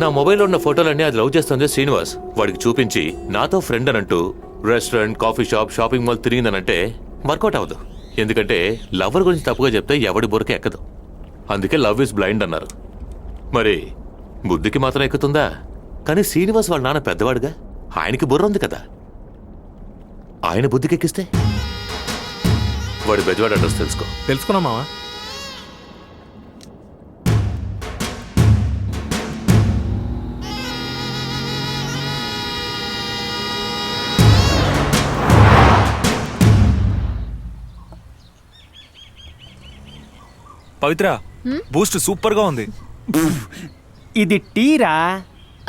నా మొబైల్లో ఉన్న ఫోటోలన్నీ అది లవ్ చేస్తుంది శ్రీనివాస్ వాడికి చూపించి నాతో ఫ్రెండ్ అనంటూ restaurant, coffee shop, shopping mall తిరిగిందనంటే వర్కౌట్ అవ్వదు. ఎందుకంటే లవర్ గురించి తప్పుగా చెప్తే ఎవడి బుర్రకి ఎక్కదు. అందుకే లవ్ ఇస్ బ్లైండ్ అన్నారు. మరి బుద్ధికి మాత్రం ఎక్కుతుందా? కానీ శ్రీనివాస్ వాళ్ళ నాన్న పెద్దవాడుగా, ఆయనకి బుర్ర ఉంది కదా. ఆయన బుద్ధికి ఎక్కిస్తే వాడి బెజవాడ అడ్రస్ తెలుసుకున్నా మావా. పవిత్ర, బూస్ట్ సూపర్ గా ఉంది. ఇది టీరా?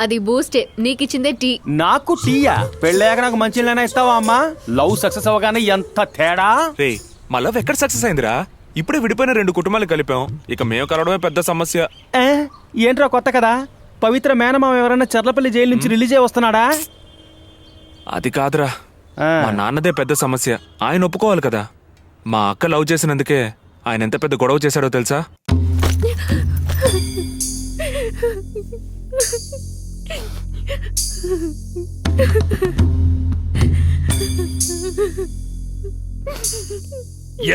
అది బూస్టే, నీకిచ్చిందే టీ. నాకు టీయా? పెళ్ళాక నాకు మంచి ఇస్తావా అమ్మా? లవ్ సక్సెస్ అవగానే ఎంత తేడా. రే, మా లవ్ ఎక్కడ సక్సెస్ అయిందిరా? ఇప్పుడే విడిపోయిన 2 కుటుంబాలు కలిపాం. ఇక మేము కలవడమే పెద్ద సమస్య. ఏంట్రా కొత్త కదా? పవిత్ర మేనమామ ఎవరైనా చర్లపల్లి జైలు నుంచి రిలీజ్ అయి వస్తున్నాడా? అది కాదురా, మా నాన్నదే పెద్ద సమస్య. ఆయన ఒప్పుకోవాలి కదా. మా అక్క లవ్ చేసినందుకే ఆయన ఎంత పెద్ద గొడవ చేశాడో తెలుసా?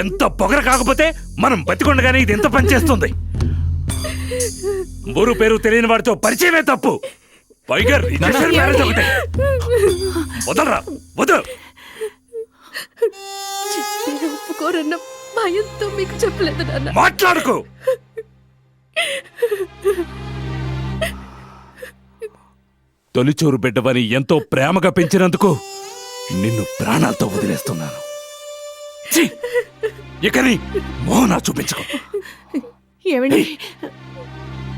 ఎంత పొగర కాకపోతే మనం బతికొండగానే ఇది ఎంత పనిచేస్తుంది. ఊరు పేరు తెలియని వాడితో పరిచయమే తప్పు. పైగా వదలరా, వదలు. ఒప్పుకోరన్న భయంతో మీకు చెప్పలేదు నాన్న. మాట్లాడుకో. తొలిచూరు బిడ్డవని ఎంతో ప్రేమగా పెంచినందుకు నిన్ను ప్రాణాలతో వదిలేస్తున్నాను. ఇకని మోహనా చూపించుకో. ఏమండి,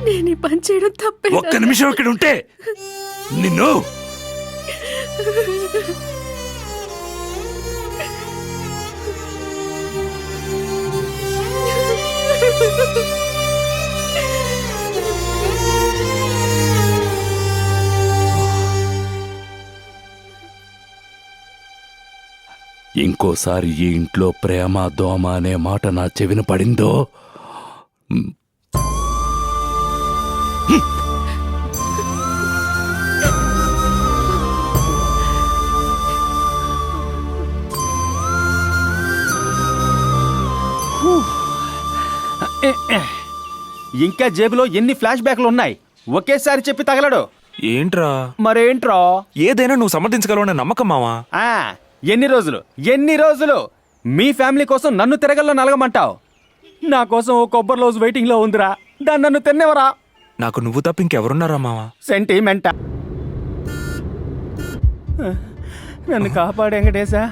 నేను ఈ పని చేయడం తప్పే. ఒక్క నిమిషం ఇక్కడ ఉంటే నిన్ను ఇంకోసారి ఈ ఇంట్లో ప్రేమ దోమ అనే మాట నా చెవిన పడిందో ఇంకా జేబులో ఎన్ని ఫ్లాష్ బ్యాక్లు ఉన్నాయి? ఒకేసారి చెప్పి తగలడు. ఏంట్రా? మరేంట్రా? ఏదైనా నువ్వు సమర్థించగలవనే నమ్మకం మావా. ఎన్ని రోజులు మీ ఫ్యామిలీ కోసం నన్ను తిరగల్లో నలగమంటావు? నా కోసం ఓ కొబ్బరి రోజు వెయిటింగ్ లో ఉందిరా, దాన్ని నన్ను తిన్నెవరా? నాకు నువ్వు తప్ప ఇంకెవరున్నారా మావా? సెంటిమెంట. నన్ను కాపాడు వెంకటేశా.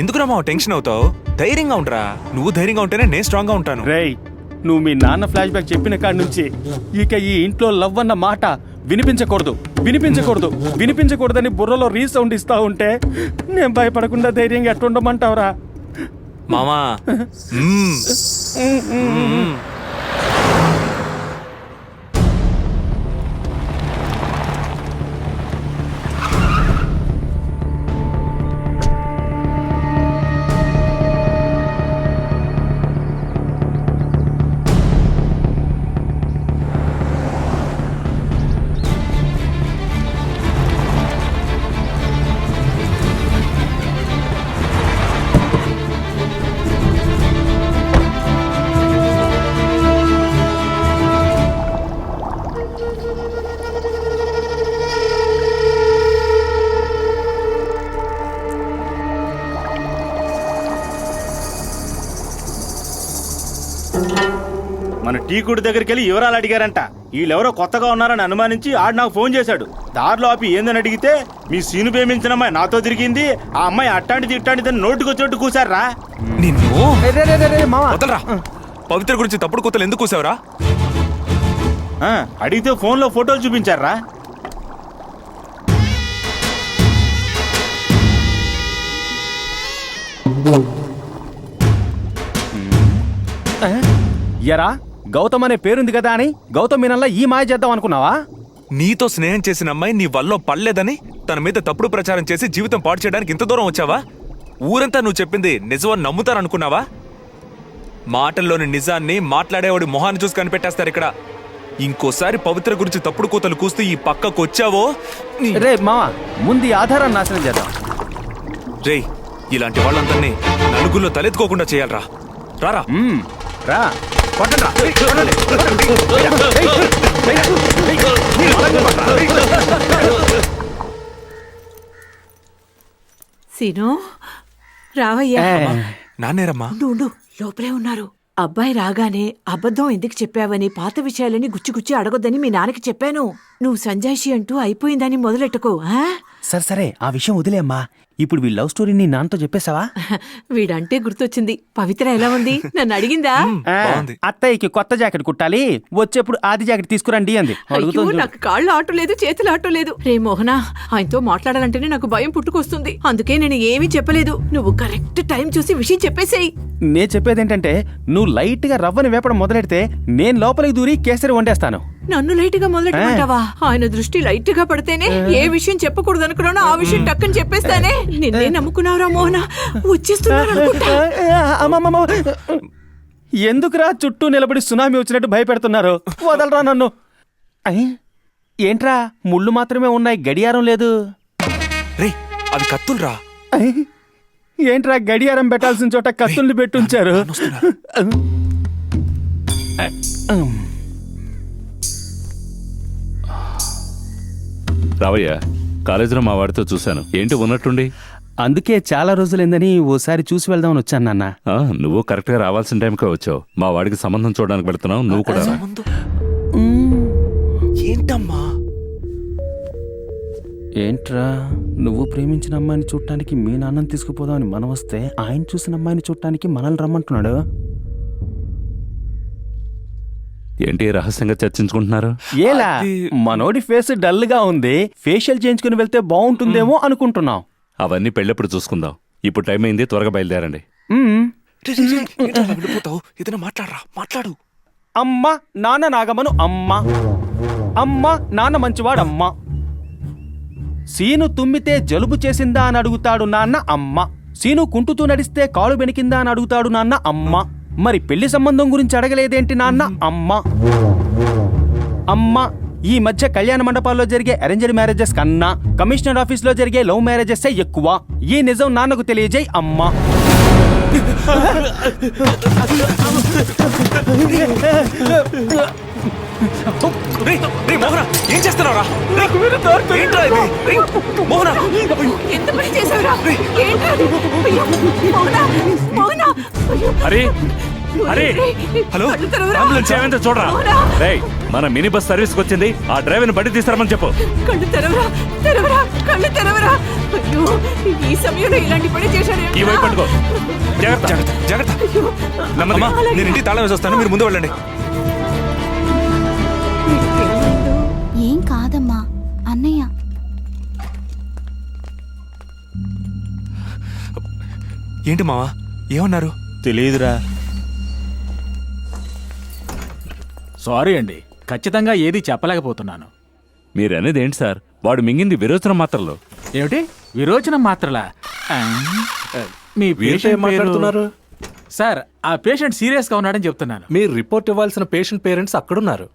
ఎందుకురా మావ టెన్షన్ అవుతావు? ధైర్యంగా ఉంటారా. నువ్వు ధైర్యంగా ఉంటేనే నేను స్ట్రాంగ్ గా ఉంటాను. రేయ్, నువ్వు మీ నాన్న ఫ్లాష్ బ్యాక్ చెప్పిన కాడి నుంచి ఇక ఈ ఇంట్లో లవ్ అన్న మాట వినిపించకూడదని బుర్రలో రీసౌండ్ ఇస్తా ఉంటే నేను భయపడకుండా ధైర్యంగా ఎట్టుండమంటావురా? మామా మన టీ కుడి దగ్గరికి వెళ్ళి వివరాలు అడిగారంట. వీళ్ళెవరో కొత్తగా ఉన్నారని అనుమానించి ఆడు నాకు ఫోన్ చేశాడు. దారిలో ఆపి ఏందని అడిగితే మీ సీను ప్రేమించిన అమ్మాయి నాతో తిరిగింది, ఆ అమ్మాయి అట్టాంటిదని నోటుకొచ్చేట్టు కూసారా. వదలరా. పవిత్ర గురించి తప్పుడు కూతలు ఎందుకు కూసావురా? అడిగితే ఫోన్లో ఫోటోలు చూపించారా. ఎరా, గౌతమ్ అనే పేరుంది కదా అని గౌతమ్ మీనల్లా ఈ మాయ చేద్దాం అనుకున్నావా? నీతో స్నేహం చేసిన అమ్మాయి నీ వల్ల పడలేదని తన మీద తప్పుడు ప్రచారం చేసి జీవితం పాడు చేయడానికి ఇంత దూరం వచ్చావా? ఊరంతా నువ్వు చెప్పింది నిజమని నమ్ముతారనుకున్నావా? మాటల్లోని నిజాన్ని మాట్లాడేవాడి మొహాన్ని చూసి కనిపెట్టేస్తారు ఇక్కడ. ఇంకోసారి పవిత్ర గురించి తప్పుడు కూతలు కూస్తూ ఈ పక్కకు వచ్చావో రే మావా, ముందు ఈ ఆధారాన్ని నాశనం చేద్దాం. రేయ్, ఇలాంటి వాళ్ళందరినీ నలుగురిలో తలెత్తుకోకుండా చేయాలరా. రారా. రా కొట్టండ్రా. సీను రావయ్యా. నాన్నేరమ్మా. ఉండు లోపలే ఉన్నారు. అబ్బాయి రాగానే అబద్ధం ఎందుకు చెప్పావని పాత విషయాలని గుచ్చి అడగొద్దని మీ నాన్నకి చెప్పాను. నువ్వు సంజాయిషి అంటూ అయిపోయిందని మొదలెట్టుకో. ఆ? సరే ఆ విషయం వదిలేమ్మా. ఇప్పుడు వీళ్ళ లవ్ స్టోరీ నీ నాన్నతో చెప్పేశావా? వీడంటే గుర్తొచ్చింది. పవిత్ర ఎలా ఉంది నన్ను అడిగిందా? బాగుంది. అత్తయ్యకి కొత్త జాకెట్ కుట్టాలి, వచ్చేప్పుడు ఆది జాకెట్ తీసుకురండి అంది. అయ్యో, అడుగుతోంది చూడు. నాకు కాళ్ళు ఆటో లేదు, చేతులు ఆటో లేదు. రే మోహనా, ఆయనతో మాట్లాడాలంటేనే నాకు భయం పుట్టుకొస్తుంది. అందుకే నేను ఏమీ చెప్పలేదు. నువ్వు కరెక్ట్ టైం చూసి విషయం చెప్పేసేయ్. నే చెప్పేదేంటంటే, నువ్వు లైట్ గా రవ్వని వేపడం మొదలెడితే నేను లోపలికి దూరి కేసరి వండేస్తాను. నన్ను లైట్ గా మొదలెట్టమంటావా? ఆయన దృష్టి లైట్ గా పడితేనే ఏ విషయం చెప్పకూడదు అనుకున్నానో ఆ విషయం టక్కని చెప్పేస్తానే. నిన్నే నమ్ముకున్నావురా మోహన, వచ్చేస్తున్నాను అనుకుంటా. అమ్మమ్మమ్మ, ఎందుకురా చుట్టూ నిలబడి సునామీ వచ్చినట్టు భయపెడుతున్నారు? వదలరా నన్ను. అయ్, ఏంట్రా ముళ్ళు మాత్రమే ఉన్నాయి, గడియారం లేదు. రేయ్, అవి కత్తులరా. అయ్, ఏంట్రా గడియారం పెట్టాల్సిన చోట కత్తుల్ని పెట్టుంచారు? రావయ్య, కాలేజీలో మా వాడితో చూశాను. ఏంటి ఉన్నట్టుండి? అందుకే చాలా రోజులైందని ఓసారి చూసి వెళ్దామని వచ్చాను నాన్న. నువ్వు కరెక్ట్ గా రావాల్సిన టైంకే వచ్చావు. మా వాడికి సంబంధం చూడడానికి వెళ్తున్నావు, నువ్వు కూడా రా. ఏంటమ్మా? ఏంట్రా, నువ్వు ప్రేమించిన అమ్మాయిని చూడటానికి మీ నాన్నని తీసుకుపోదామని మనం వస్తే ఆయన చూసిన అమ్మాయిని చూడటానికి మనల్ని రమ్మంటున్నాడు. ఏంటి రహస్యంగా చర్చించుకుంటున్నారు? ఏలా, మనోడి ఫేస్ డల్ గా ఉంది, ఫేషియల్ చేయించుకుని వెళ్తే బాగుంటుందేమో అనుకుంటున్నాం. అవన్నీ పెళ్ళెప్పుడు చూసుకుందాం. ఇప్పుడు టైం అయింది, త్వరగా బయలుదేరండి. ఏదైనా మాట్లాడరా, మాట్లాడు. అమ్మ నాన్న నాగమను అమ్మ, అమ్మ నాన్న మంచివాడమ్మ. సీను తుమ్మితే జలుబు చేసిందా అని అడుగుతాడు నాన్న అమ్మ. సీను కుంటుతూ నడిస్తే కాలు బెనికిందా అని అడుగుతాడు నాన్న అమ్మ. మరి పెళ్లి సంబంధం గురించి అడగలేదేంటి నాన్న అమ్మ. అమ్మ, ఈ మధ్య కళ్యాణ మండపాల్లో జరిగే అరేంజ్డ్ మ్యారేజెస్ కన్నా కమిషనర్ ఆఫీస్ లో జరిగే లవ్ మ్యారేజెస్ ఎక్కువ. ఈ నిజం నాన్నకు తెలియజేయి అమ్మ. ఏం చేస్తున్నావురా? ఎంత పని చేసావురా? ఏంట్రా అది? అయ్యో, మోహనా, మోహనా, అయ్యో. అరే అరే, హలో, కళ్ళు తెరవరా? అంబులెన్స్ ఏమైందో చూడరా. మోహనా, రేయ్, మన మినీ బస్ సర్వీస్ కి వచ్చింది, ఆ డ్రైవర్ ని బడి తీసుకురమని చెప్పు. కళ్ళు తెరవరా, తెరవరా, కళ్ళు తెరవరా. అయ్యో, ఈ సమయంలో ఇలాంటి పని చేశారు. ఈ వైపు పట్టుకో. జాగ్రత్త. జాగ్రత్త, జాగ్రత్త. అమ్మా, నేను ఇంటికి తాళం వేసి వస్తాను, మీరు ముందు వెళ్ళండి. ఏం కాదమ్మా అన్నయ్య. ఏంటి మావా, ఏమన్నారు? తెలియదురా. సారీ అండి, ఖచ్చితంగా ఏది చెప్పలేకపోతున్నాను. మీరనేది ఏంటి సార్? వాడు మింగింది విరోచన మాత్రలు. ఏమిటి విరోచనం మాత్రలా? మీ వీరితో పేషెంట్ ఏం మాట్లాడుతున్నారు? సార్, ఆ పేషెంట్ సీరియస్ గా ఉన్నాడని చెప్తున్నాను. మీరు రిపోర్ట్ ఇవ్వాల్సిన పేషెంట్ పేరెంట్స్ అక్కడున్నారు.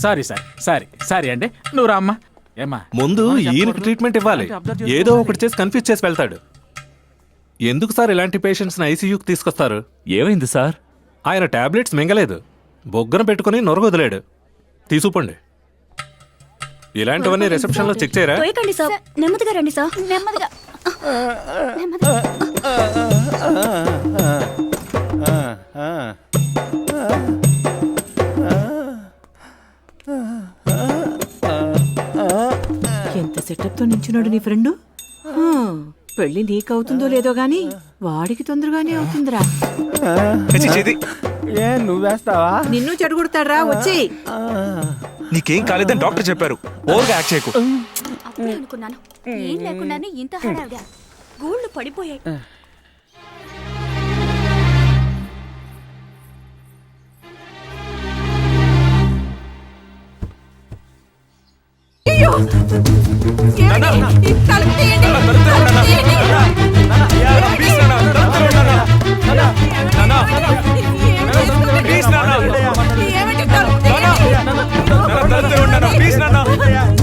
సారీ సార్, సారీ అండి. నువ్వు రామ్మా. ఏమ్మా, ముందు ఈయనకి ట్రీట్మెంట్ ఇవ్వాలి. ఏదో ఒకటి చేసి కన్ఫ్యూజ్ చేసి వెళ్తాడు. ఎందుకు సార్ ఇలాంటి పేషెంట్స్ ని ఐసీయూకి తీసుకొస్తారు? ఏమైంది సార్? ఆయన టాబ్లెట్స్ మింగలేదు, బొగ్గన పెట్టుకుని నొరగొదిలాడు. తీసుకుపోండి. ఇలాంటివన్నీ రిసెప్షన్ లో చెక్ చేయరా? పోయకండి సార్, నెమ్మదిగా రండి సార్, నెమ్మదిగా. ఎంత సెటప్ తో నించున్నాడు నీ ఫ్రెండ్. పెళ్లి నీకవుతుందో లేదో గాని వాడికి తొందరగానే అవుతుందిరా. ఏ నువ్వేస్తావా? నిన్ను చెడగొడతాడ్రా, వచ్చి. నీకేం కాలేదని డాక్టర్ చెప్పారు, ఓవర్గా యాక్ట్ చేయకు. అప్పుడే అనుకున్నాను, ఏం లేకుండానే ఇంత హడావిడా. గోళ్ళు పడిపోయాయి. అయ్యో, ఏమిటి? ఈ తలుపు తీయండి, తలుపు తీయండి.